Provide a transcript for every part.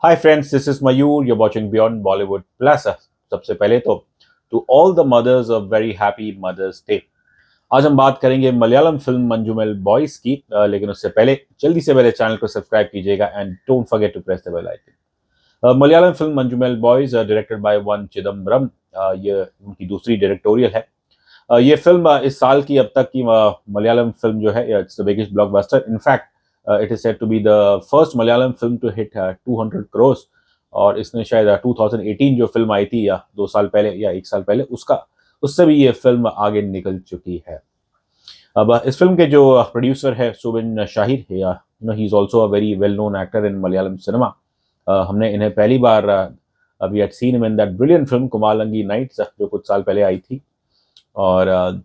Hi friends, this is Mayur. You're watching Beyond Bollywood Plus. सबसे पहले तो to all the mothers a very happy mother's day. आज हम बात करेंगे मलयालम फिल्म मंजूमेल बॉयज की, लेकिन उससे पहले जल्दी से मेरे चैनल को सब्सक्राइब कीजिएगा and don't forget to press the bell icon. Malayalam film Manjummel boys directed by one Chidambaram, ये उनकी दूसरी डायरेक्टोरियल है। ये फिल्म इस साल की अब तक की मलयालम फिल्म जो है, it's the biggest blockbuster. In fact it is said to be the first Malayalam film to hit 200 crore. और इसने शायद 2018 जो फिल्म आई थी, या 2 साल पहले या 1 साल पहले, उससे भी ये फिल्म आगे निकल चुकी है। अब इस फिल्म के जो प्रोड्यूसर है सुबिन शाहिर है, he is also a very well known actor in Malayalam cinema. हमने इन्हें पहली बार we had seen in that brilliant film Kumbalangi Nights, जो कुछ साल पहले आई थी। और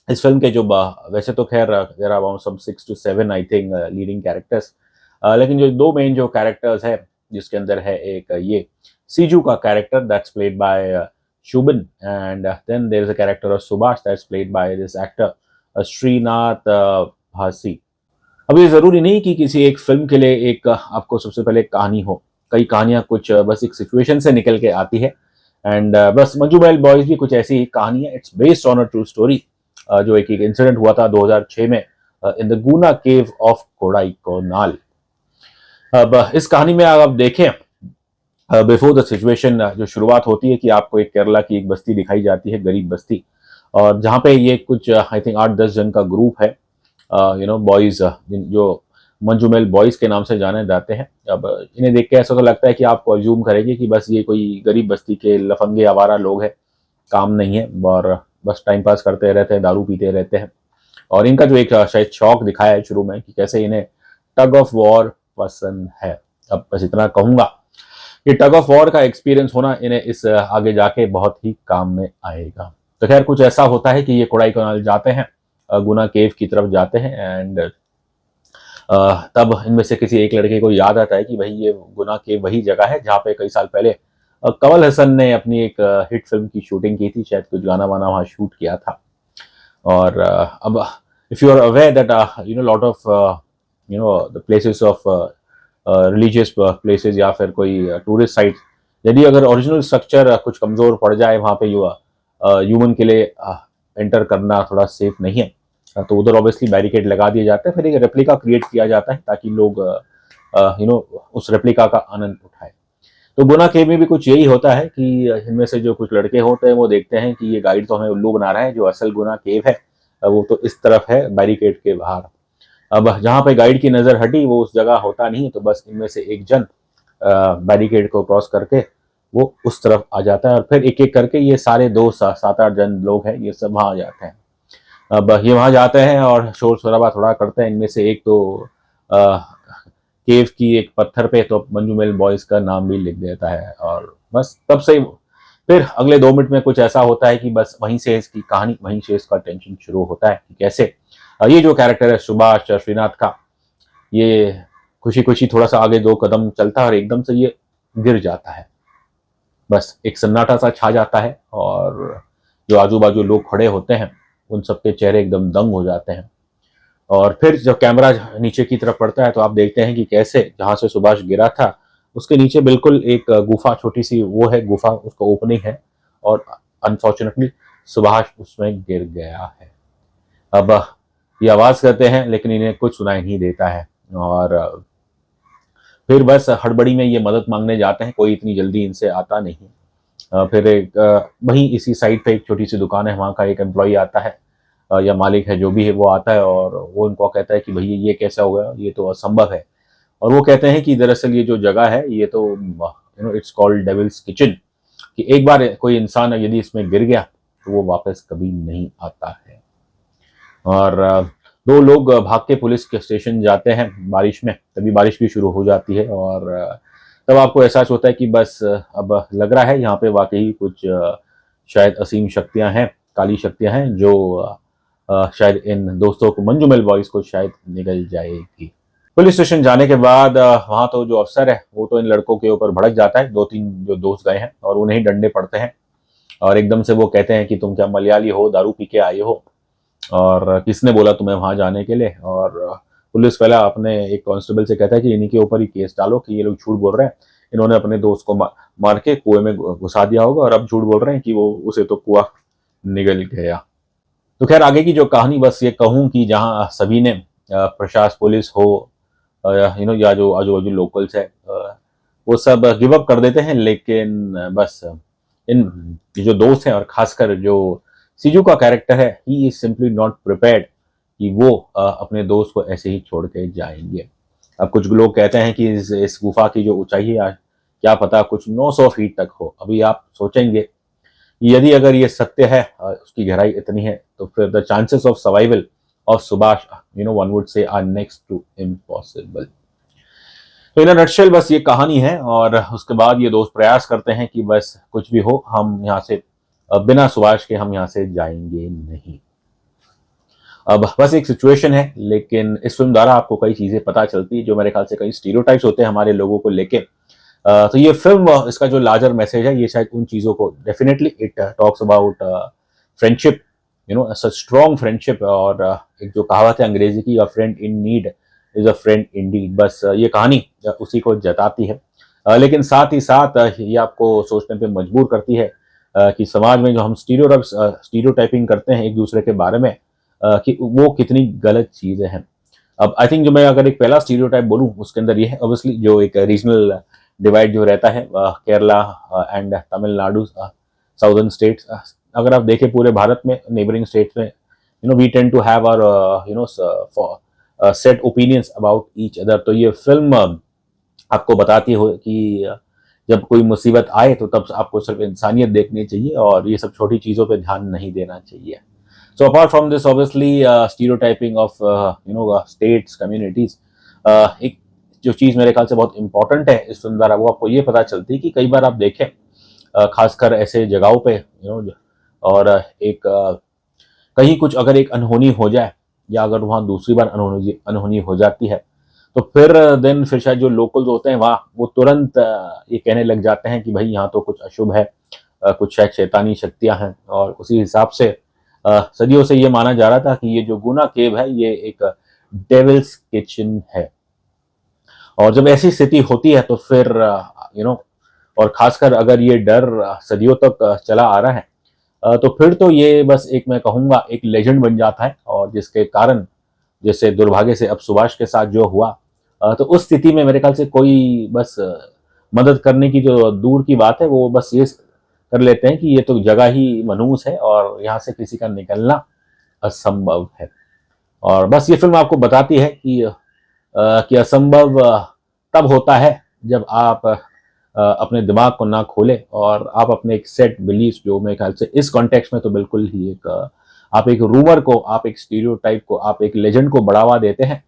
इस फिल्म के जो वैसे तो खैर there are about some 6 to 7 I think leading characters, लेकिन जो दो मेन जो कैरेक्टर्स है, जिसके अंदर है एक ये सीजू का character that's played by Shubin, and then there is a character of Subhash that's played by this actor Sreenath Bhasi. अब ये जरूरी नहीं कि किसी एक फिल्म के लिए एक आपको सबसे पहले एक कहानी हो। कई कहानियां कुछ बस एक सिचुएशन से निकल के आती है, एंड बस मंजूमेल बॉयज भी कुछ ऐसी ही कहानी है। It's based on a true story, जो एक इंसिडेंट हुआ था 2006 में in the Guna cave of Kodaikanal. अब इस कहानी में आप देखें, बिफोर द सिचुएशन जो शुरुआत होती है कि आपको एक केरला की एक बस्ती दिखाई जाती है, गरीब बस्ती, और जहाँ पे ये कुछ आई थिंक 8-10 जन का ग्रुप है, बॉयज, जो मंजूमेल बॉयज के नाम से जाने जाते हैं। अब इन्हें देख के ऐसा तो लगता है कि आप अज्यूम करेंगे कि बस ये कोई गरीब बस्ती के लफंगे आवारा लोग हैं, काम नहीं है और बस टाइम पास करते रहते हैं, दारू पीते रहते हैं। और इनका जो एक शायद शौक दिखाया है शुरू में कि कैसे इन्हें टग ऑफ वॉर पसंद है। अब बस इतना कहूंगा कि टग ऑफ वॉर का एक्सपीरियंस होना इन्हें इस आगे जाके बहुत ही काम में आएगा। तो खैर कुछ ऐसा होता है कि ये कोडाईकनाल जाते हैं, गुना केव की तरफ जाते हैं, एंड तब इनमें से किसी एक लड़के को याद आता है कि भाई ये गुना केव वही जगह है जहाँ पे कई साल पहले कमल हसन ने अपनी एक हिट फिल्म की शूटिंग की थी, शायद कुछ गाना वाना वहाँ शूट किया था। और अब if you are aware that lot of the places of religious places या फिर कोई टूरिस्ट साइट, यदि अगर ओरिजिनल स्ट्रक्चर कुछ कमजोर पड़ जाए वहाँ पे ह्यूमन के लिए एंटर करना थोड़ा सेफ नहीं है, तो उधर ऑब्वियसली बैरिकेड लगा दिए जाते हैं, फिर एक रेप्लिका क्रिएट किया जाता है ताकि लोग उस रेप्लिका का आनंद उठाए। तो गुना केव में भी कुछ यही होता है कि इनमें से जो कुछ लड़के होते हैं वो देखते हैं कि ये गाइड तो हमें उल्लू बना रहा है, जो असल गुना केव है वो तो इस तरफ है बैरिकेड के बाहर। अब जहाँ पे गाइड की नज़र हटी वो उस जगह होता नहीं, तो बस इनमें से एक जन बैरिकेड को क्रॉस करके वो उस तरफ आ जाता है, और फिर एक एक करके ये सारे 7-8 जन लोग हैं, ये सब वहाँ आ जाते हैं। अब ये वहाँ जाते हैं और शोर शराबा थोड़ा करते हैं। इनमें से एक तो केव की एक पत्थर पे तो मंजूमेल बॉयज का नाम भी लिख देता है, और बस तब से फिर अगले 2 मिनट में कुछ ऐसा होता है कि बस वहीं से इसकी कहानी, वहीं से इसका टेंशन शुरू होता है कि कैसे ये जो कैरेक्टर है सुभाष श्रीनाथ का, ये खुशी खुशी थोड़ा सा आगे 2 कदम चलता है और एकदम से ये गिर जाता है। बस एक सन्नाटा सा छा जाता है, और जो आजू बाजू लोग खड़े होते हैं उन सबके चेहरे एकदम दंग हो जाते हैं। और फिर जब कैमरा नीचे की तरफ पड़ता है तो आप देखते हैं कि कैसे जहां से सुभाष गिरा था उसके नीचे बिल्कुल एक गुफा, छोटी सी वो है गुफा, उसका ओपनिंग है, और अनफॉर्चुनेटली सुभाष उसमें गिर गया है। अब ये आवाज करते हैं लेकिन इन्हें कुछ सुनाई नहीं देता है, और फिर बस हड़बड़ी में ये मदद मांगने जाते हैं, कोई इतनी जल्दी इनसे आता नहीं। फिर एक वहीं इसी साइड पे एक छोटी सी दुकान है, वहाँ का एक एम्प्लॉई आता है, या मालिक है जो भी है वो आता है, और वो इनको कहता है कि भैया ये कैसा हो गया, ये तो असंभव है। और वो कहते हैं कि दरअसल ये जो जगह है ये तो इट्स कॉल्ड डेविल्स किचन, कि एक बार कोई इंसान यदि इसमें गिर गया तो वो वापस कभी नहीं आता है। और 2 लोग भाग के पुलिस के स्टेशन जाते हैं बारिश में, तभी बारिश भी शुरू हो जाती है, और तब आपको एहसास होता है कि बस अब लग रहा है यहाँ पे वाकई कुछ शायद असीम शक्तियाँ हैं, काली शक्तियाँ हैं, जो शायद इन दोस्तों को, मंजूमेल बॉयज को शायद निगल जाएगी। पुलिस स्टेशन जाने के बाद वहाँ तो जो अफसर है वो तो इन लड़कों के ऊपर भड़क जाता है, 2-3 जो दोस्त गए हैं, और उन्हें ही डंडे पड़ते हैं, और एकदम से वो कहते हैं कि तुम क्या मलयाली हो, दारू पी के आए हो, और किसने बोला तुम्हें वहां जाने के लिए। और पुलिस वाला अपने एक कांस्टेबल से कहता है कि इन्हीं के ऊपर ही केस डालो कि ये लोग झूठ बोल रहे हैं, इन्होंने अपने दोस्त को मार के कुएं में घुसा दिया होगा और अब झूठ बोल रहे हैं कि वो उसे तो कुआं निगल गया। तो खैर आगे की जो कहानी बस ये कहूँ कि जहाँ सभी ने प्रशासन पुलिस हो या जो आजू बाजू लोकल्स है वो सब गिव अप कर देते हैं, लेकिन बस इन ये जो दोस्त हैं और खासकर जो सीजू का कैरेक्टर है, he is simply not prepared कि वो अपने दोस्त को ऐसे ही छोड़ के जाएंगे। अब कुछ लोग कहते हैं कि इस गुफा की जो ऊंचाई है क्या पता कुछ 900 फीट तक हो। अभी आप सोचेंगे यदि अगर ये सत्य है, उसकी गहराई इतनी है, तो फिर the chances of survival of Subhash one would say are next to impossible. तो इन नटशेल बस ये कहानी है, और उसके बाद ये दोस्त प्रयास करते हैं कि बस कुछ भी हो हम यहाँ से बिना सुभाष के हम यहाँ से जाएंगे नहीं। अब बस एक सिचुएशन है, लेकिन इस फिल्म द्वारा आपको कई चीजें पता चलती है जो मेरे ख्याल से कई स्टीरियोटाइप्स होते हैं हमारे लोगों को लेके। तो ये फिल्म इसका जो लार्जर मैसेज है ये शायद उन चीजों को definitely it talks about friendship, strong friendship, और एक जो कहावत है अंग्रेजी की, अ friend in need is a friend Indeed, बस ये कहानी उसी को जताती है। लेकिन साथ ही साथ ये आपको सोचने पे मजबूर करती है कि समाज में जो हम स्टीरियोटाइपिंग करते हैं एक दूसरे के बारे में, कि वो कितनी गलत चीजें हैं। अब आई थिंक जो मैं अगर एक पहला स्टीरियोटाइप बोलूं उसके अंदर ये है ऑब्वियसली जो एक रीजनल डिवाइड जो रहता है Kerala and Tamil Nadu southern states. अगर आप देखें पूरे भारत में नेबरिंग स्टेट्स में we tend to have our set opinions about each other. तो ये फिल्म आपको बताती हो कि जब कोई मुसीबत आए तो तब आपको सिर्फ इंसानियत देखनी चाहिए और ये सब छोटी चीज़ों पे ध्यान नहीं देना चाहिए। So apart from this obviously stereotyping of states communities, एक जो चीज़ मेरे ख्याल से बहुत इंपॉर्टेंट है इस फिल्म द्वारा वो आपको ये पता चलती है कि कई बार आप देखें खासकर ऐसे जगहों पे और एक कहीं कुछ अगर एक अनहोनी हो जाए या अगर वहाँ दूसरी बार अनहोनी हो जाती है तो फिर शायद जो लोकल्स होते हैं वहाँ वो तुरंत ये कहने लग जाते हैं कि भाई यहाँ तो कुछ अशुभ है, कुछ शायद शैतानी शक्तियाँ हैं। और उसी हिसाब से सदियों से ये माना जा रहा था कि ये जो गुना केव है ये एक डेविल्स किचन है। और जब ऐसी स्थिति होती है तो फिर और खासकर अगर ये डर सदियों तक चला आ रहा है तो फिर तो ये बस एक मैं कहूँगा एक लेजेंड बन जाता है। और जिसके कारण जैसे दुर्भाग्य से अब सुभाष के साथ जो हुआ तो उस स्थिति में मेरे ख्याल से कोई बस मदद करने की जो दूर की बात है वो बस ये कर लेते हैं कि ये तो जगह ही मनहूस है और यहाँ से किसी का निकलना असंभव है। और बस ये फिल्म आपको बताती है कि असंभव तब होता है जब आप अपने दिमाग को ना खोले और आप अपने एक सेट बिलीफ जो मेरे ख्याल से इस कॉन्टेक्स्ट में तो बिल्कुल ही एक आप एक रूमर को, आप एक स्टीरियोटाइप को, आप एक लेजेंड को बढ़ावा देते हैं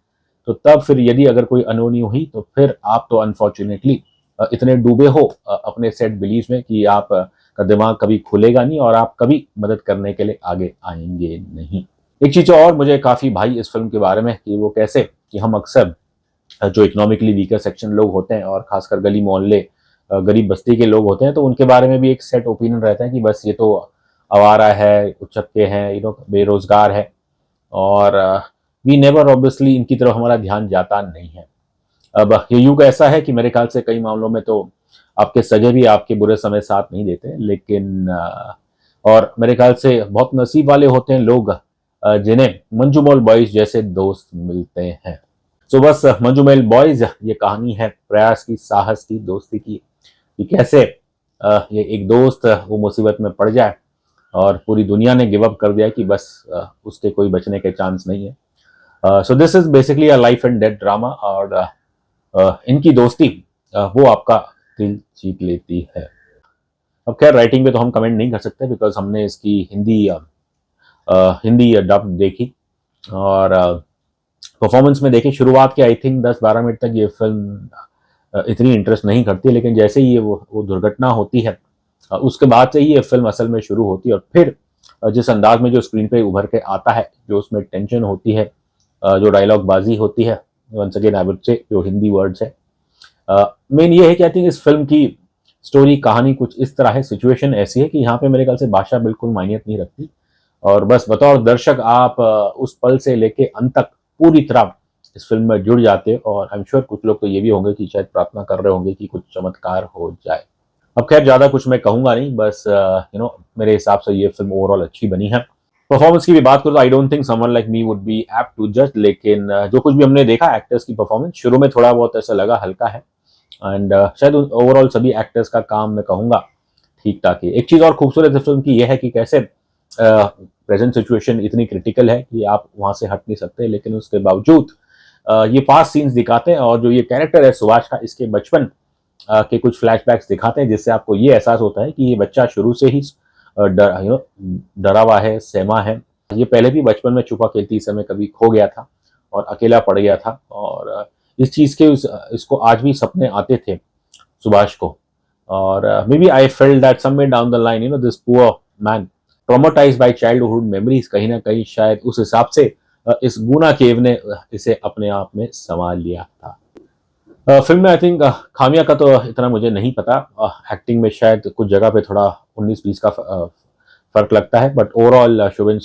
तो तब फिर यदि अगर कोई अनहोनी हुई तो फिर आप तो अनफॉर्चुनेटली इतने डूबे हो अपने सेट बिलीफ में कि आप का दिमाग कभी खुलेगा नहीं और आप कभी मदद करने के लिए आगे आएंगे नहीं। एक चीज और मुझे काफी भाई इस फिल्म के बारे में कि वो कैसे कि हम अक्सर जो इकोनॉमिकली वीकर सेक्शन लोग होते हैं और खासकर गली मोहल्ले गरीब बस्ती के लोग होते हैं तो उनके बारे में भी एक सेट ओपिनियन रहता है कि बस ये तो आवारा है, उचक्के हैं, बेरोजगार है और वी नेवर ऑब्वियसली इनकी तरफ हमारा ध्यान जाता नहीं है। अब ये युग ऐसा है कि मेरे ख्याल से कई मामलों में तो आपके सगे भी आपके बुरे समय साथ नहीं देते, लेकिन और मेरे ख्याल से बहुत नसीब वाले होते हैं लोग जिन्हें मंजूमेल बॉयज जैसे दोस्त मिलते हैं। तो बस मंजूमेल बॉयज ये कहानी है प्रयास की, साहस की, दोस्ती की, कि कैसे ये एक दोस्त वो मुसीबत में पड़ जाए और पूरी दुनिया ने गिव अप कर दिया कि बस उसके कोई बचने के चांस नहीं है। So this is basically a life and death drama और इनकी दोस्ती वो आपका दिल जीत लेती है। अब खैर राइटिंग पे तो हम कमेंट नहीं कर सकते बिकॉज हमने इसकी हिंदी डब देखी और परफॉर्मेंस में देखी। शुरुआत के आई थिंक 10-12 मिनट तक ये फिल्म इतनी इंटरेस्ट नहीं करती, लेकिन जैसे ही ये वो दुर्घटना होती है उसके बाद से ही ये फिल्म असल में शुरू होती है और फिर जिस अंदाज में जो स्क्रीन पे उभर के आता है, जो उसमें टेंशन होती है, जो डायलॉग बाजी होती है, वंस अगेन आई वुड से जो हिंदी वर्ड्स है, मेन ये है कि आई थिंक इस फिल्म की स्टोरी कहानी कुछ इस तरह है, सिचुएशन ऐसी है कि यहाँ पे मेरे ख्याल से भाषा बिल्कुल मायनियत नहीं रखती और बस बतौर दर्शक आप उस पल से लेके अंत तक पूरी तरह इस फिल्म में जुड़ जाते, और आई एम श्योर कुछ लोग तो ये भी होंगे कि शायद प्रार्थना कर रहे होंगे कि कुछ चमत्कार हो जाए। अब खैर ज़्यादा कुछ मैं कहूँगा नहीं, बस मेरे हिसाब से ये फिल्म ओवरऑल अच्छी बनी है। परफॉर्मेंस की भी बात करूँ तो I don't think someone like me would be apt to जज, लेकिन जो कुछ भी हमने देखा एक्टर्स की परफॉर्मेंस शुरू में थोड़ा बहुत ऐसा लगा हल्का है, एंड शायद ओवरऑल सभी एक्टर्स का काम मैं कहूँगा ठीक ठाक है। एक चीज़ और खूबसूरत है फिल्म की यह है कि कैसे प्रेजेंट सिचुएशन इतनी क्रिटिकल है कि आप वहाँ से हट नहीं सकते, लेकिन उसके बावजूद ये पास्ट सीन्स दिखाते हैं, और जो ये कैरेक्टर है सुभाष का, इसके बचपन के कुछ फ्लैशबैक्स दिखाते हैं, जिससे आपको ये एहसास होता है कि ये बच्चा शुरू से ही डरा हुआ है, सहमा है। ये पहले भी बचपन में छुपा खेलती समय कभी खो गया था और अकेला पड़ गया था, और इस चीज़ के इसको आज भी सपने आते थे सुभाष को। और maybe I felt that somewhere down the line this poor man traumatised by childhood memories, कहीं ना कहीं शायद उस हिसाब से इस गुना केव ने इसे अपने आप में संभाल लिया था। फिल्म में आई थिंक खामियां का तो इतना मुझे नहीं पता, एक्टिंग में शायद कुछ जगह पे थोड़ा 19-20 का फर्क लगता है, but overall Shubin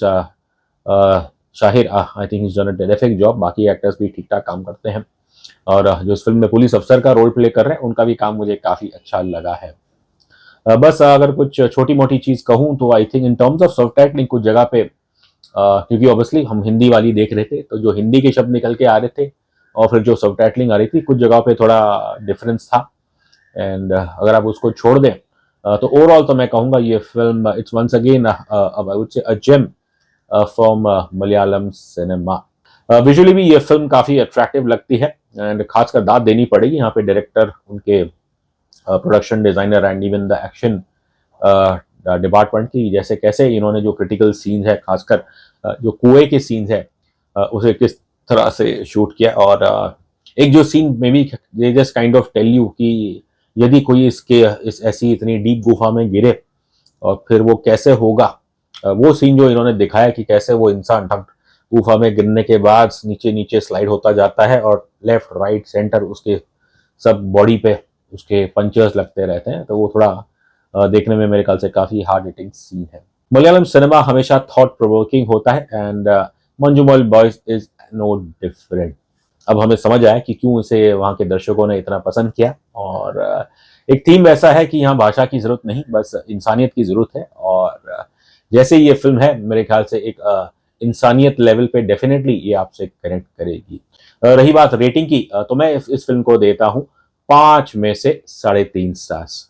Shahir I think is done a terrific job. बाकी एक्टर्स भी ठीक ठाक काम करते हैं, और जो इस फिल्म में पुलिस अफसर का रोल प्ले कर रहे हैं उनका भी काम मुझे काफ़ी अच्छा लगा है। बस अगर कुछ छोटी मोटी चीज़ कहूँ तो I think in terms of subtitling कुछ जगह पे क्योंकि ऑब्वियसली हम हिंदी वाली देख रहे थे, तो जो हिंदी के शब्द निकल के आ रहे थे और फिर जो सबटाइटलिंग आ रही थी, कुछ जगह पे थोड़ा डिफरेंस था, एंड अगर आप उसको छोड़ दें तो ओवरऑल तो मैं कहूँगा ये film it's once again I would say a gem from Malayalam cinema. Visually भी ये फिल्म काफ़ी अट्रैक्टिव लगती है, एंड खासकर दाद देनी पड़ेगी यहाँ पे डायरेक्टर, उनके production designer and even the action department की, जैसे कैसे इन्होंने जो क्रिटिकल सीन्स है, खासकर जो कुएं के सीन्स है उसे किस तरह से शूट किया। और एक जो सीन में भी they just kind of tell you कि यदि कोई इस ऐसी इतनी डीप गुफा में गिरे और फिर वो कैसे होगा, वो सीन जो इन्होंने दिखाया कि कैसे वो इंसान गुफा में गिरने के बाद नीचे नीचे स्लाइड होता जाता है, और लेफ्ट राइट सेंटर उसके सब बॉडी पे उसके पंचर्स लगते रहते हैं, तो वो थोड़ा देखने में मेरे ख्याल से काफ़ी हार्ड हिटिंग सीन है। मलयालम सिनेमा हमेशा थॉट प्रोवोकिंग होता है, and Manjummel boys is no different. अब हमें समझ आया कि क्यों इसे वहाँ के दर्शकों ने इतना पसंद किया, और एक थीम ऐसा है कि यहाँ भाषा की जरूरत नहीं, बस इंसानियत की जरूरत है। और जैसे ये फिल्म है मेरे ख्याल से एक इंसानियत लेवल पे डेफिनेटली ये आपसे कनेक्ट करेगी। रही बात रेटिंग की, तो मैं इस फिल्म को देता हूँ 5 में से 3.5 स्टार्स।